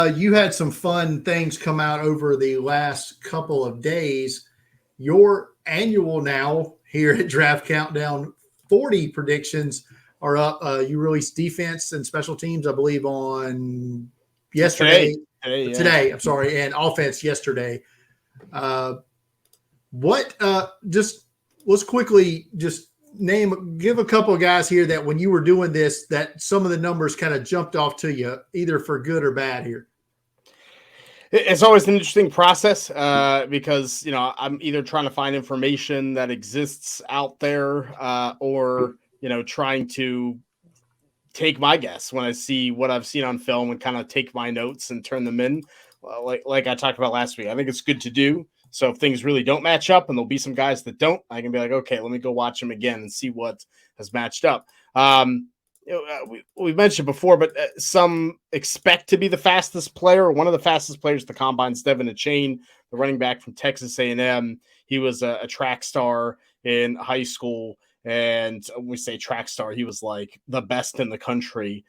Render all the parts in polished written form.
You had some fun things come out over the last couple of days. Your annual now here at Draft Countdown 40 predictions are up. You released defense and special teams, I believe, on yesterday. Today, I'm sorry, and offense yesterday. Uh, what? Just let's quickly just give a couple of guys here that when you were doing this, that some of the numbers kind of jumped off to you, either for good or bad here. It's always an interesting process because, I'm either trying to find information that exists out there or, trying to take my guess when I see what I've seen on film and kind of take my notes and turn them in. Like I talked about last week, I think it's good to do. So if things really don't match up and there'll be some guys that don't, I can be like, okay, let me go watch them again and see what has matched up. We mentioned before, but some expect to be the fastest player. One of the fastest players at the combine is Devin Achane, the running back from Texas A&M. He was a track star in high school. And when we say track star, he was like the best in the country.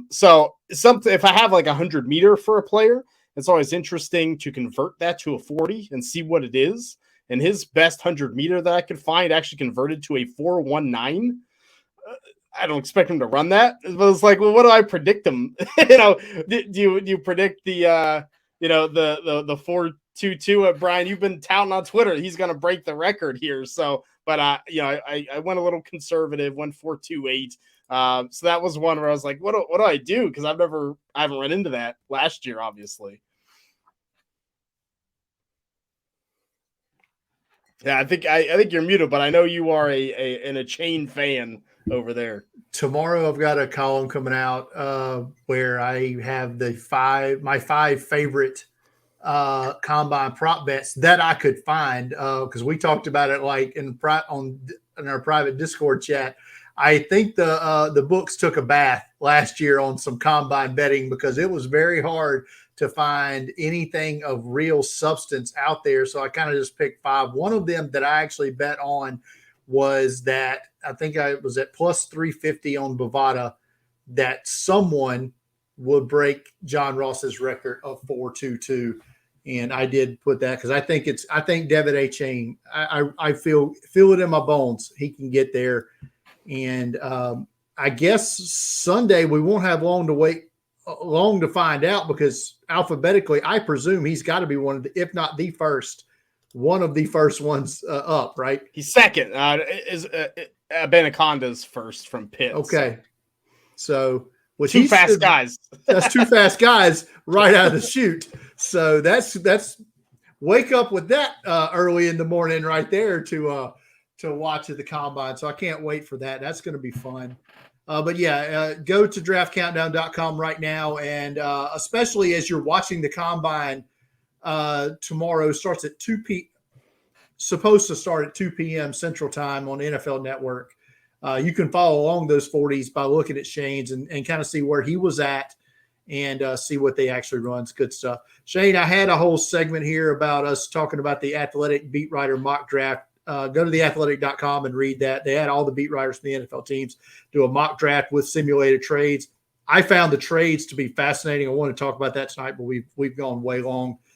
So if I have like 100 meter for a player, it's always interesting to convert that to a 40 and see what it is. And his best 100 meter that I could find actually converted to a 4.19. I don't expect him to run that, but it's like, well, what do I predict him? Do you predict the 4.22? Brian, you've been touting on Twitter, he's going to break the record here. So, but I went a little conservative, went 4.28. So that was one where I was like, what do I do? Because I haven't run into that last year, obviously. Yeah, I think you're muted, but I know you are an Achane fan over there. Tomorrow I've got a column coming out where I have my five favorite combine prop bets that I could find because we talked about it like in our private Discord chat. I think the books took a bath last year on some combine betting because it was very hard to find anything of real substance out there. So I kind of just picked five. One of them that I actually bet on was that I think I was at plus 350 on Bovada that someone would break John Ross's record of 4.22. And I did put that because I think Devin Achane, I feel it in my bones. He can get there. And I guess Sunday we won't have long to find out because alphabetically, I presume he's got to be one of the, if not the first, one of the first ones up, right? He's second. Benaconda's first from Pitt. Okay. So which two fast guys. That's two fast guys right out of the chute. So that's wake up with that early in the morning right there to watch at the combine. So I can't wait for that. That's going to be fun. But yeah, go to draftcountdown.com right now. And especially as you're watching the combine tomorrow, starts at supposed to start at 2 p.m. Central Time on NFL Network. You can follow along those 40s by looking at Shane's and kind of see where he was at and see what they actually run. It's good stuff. Shane, I had a whole segment here about us talking about the Athletic Beat Writer mock draft. Go to theathletic.com and read that. They had all the beat writers from the NFL teams do a mock draft with simulated trades. I found the trades to be fascinating. I want to talk about that tonight, but we've gone way long.